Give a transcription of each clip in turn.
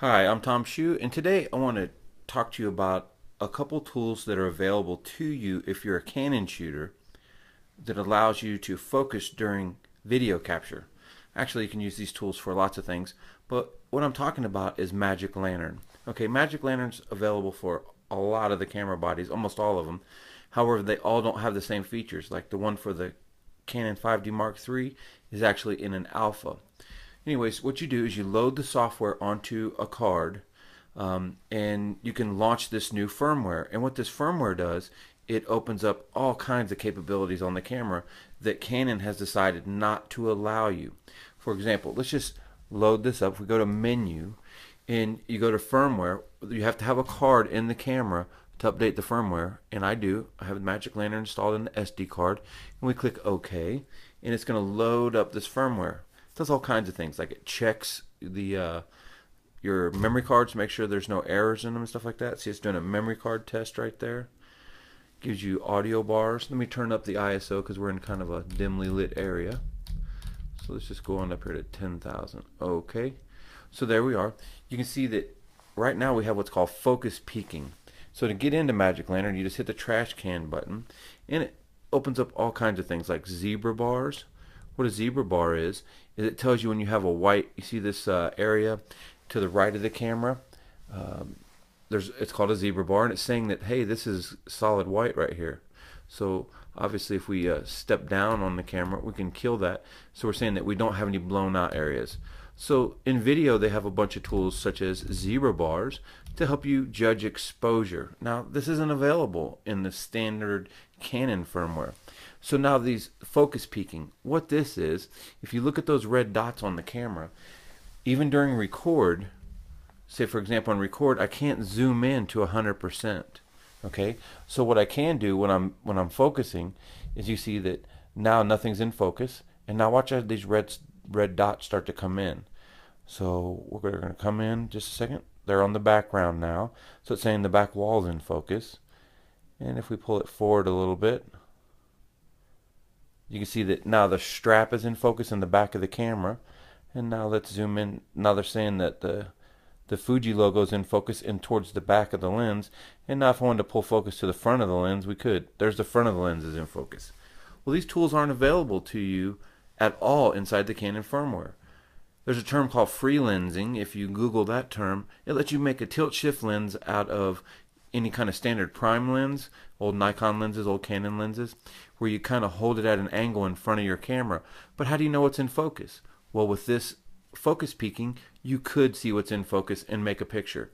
Hi, I'm Tom Shue, and today I want to talk to you about a couple tools that are available to you if you're a Canon shooter that allows you to focus during video capture. Actually, you can use these tools for lots of things, but what I'm talking about is Magic Lantern. Okay, Magic Lantern's available for a lot of the camera bodies, almost all of them. However, they all don't have the same features. Like the one for the Canon 5D Mark III is actually in an alpha. Anyways, what you do is you load the software onto a card, and you can launch this new firmware. And what this firmware does, it opens up all kinds of capabilities on the camera that Canon has decided not to allow you. For example, let's just load this up. If we go to menu and you go to firmware, you have to have a card in the camera to update the firmware, and I do. I have the Magic Lantern installed in the SD card, and we click OK, and it's going to load up this firmware. It does all kinds of things, like it checks the your memory cards to make sure there's no errors in them and stuff like that. See, it's doing a memory card test right there. Gives you audio bars. Let me turn up the ISO because we're in kind of a dimly lit area. So let's just go on up here to 10,000. Okay. So there we are. You can see that right now we have what's called focus peaking. So to get into Magic Lantern, you just hit the trash can button, and it opens up all kinds of things like zebra bars. What a zebra bar is it tells you when you have a white, you see this area to the right of the camera, it's called a zebra bar, and it's saying that, hey, this is solid white right here. So obviously if we step down on the camera, we can kill that. So we're saying that we don't have any blown out areas. So in video they have a bunch of tools such as zebra bars to help you judge exposure. Now this isn't available in the standard Canon firmware. So now these focus peaking, what this is, if you look at those red dots on the camera, even during record, say for example on record, I can't zoom in to 100%. Okay, so what I can do when I'm focusing is you see that now nothing's in focus, and now watch as these red dots start to come in. So we're going to come in just a second. They're on the background now, so it's saying the back wall is in focus. And if we pull it forward a little bit, you can see that now the strap is in focus in the back of the camera. And now let's zoom in. Now they're saying that the Fuji logo is in focus and towards the back of the lens. And now if I wanted to pull focus to the front of the lens, we could. There's the front of the lens is in focus. Well, these tools aren't available to you at all inside the Canon firmware. There's a term called free lensing. If you Google that term, it lets you make a tilt shift lens out of any kind of standard prime lens, old Nikon lenses, old Canon lenses, where you kind of hold it at an angle in front of your camera. But how do you know what's in focus? Well, with this focus peaking, you could see what's in focus and make a picture.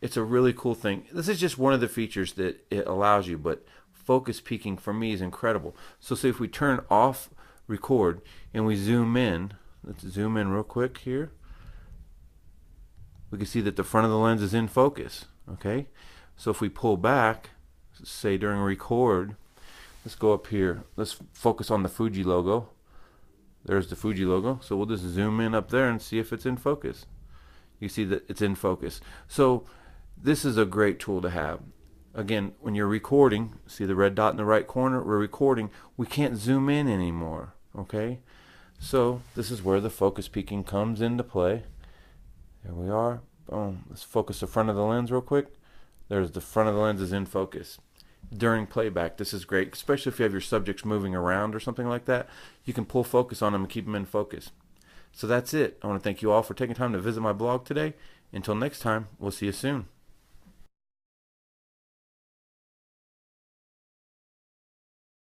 It's a really cool thing. This is just one of the features that it allows you, but focus peaking for me is incredible. So say if we turn off record and we zoom in, let's zoom in real quick here. We can see that the front of the lens is in focus. Okay, so if we pull back, say during record, let's go up here. Let's focus on the Fuji logo. There's the Fuji logo. So we'll just zoom in up there and see if it's in focus. You see that it's in focus. So this is a great tool to have. Again, when you're recording, see the red dot in the right corner, we're recording, we can't zoom in anymore. Okay, so this is where the focus peaking comes into play. There we are. Boom. Let's focus the front of the lens real quick. There's the front of the lens is in focus. During playback, this is great, especially if you have your subjects moving around or something like that. You can pull focus on them and keep them in focus. So that's it. I want to thank you all for taking time to visit my blog today. Until next time, we'll see you soon.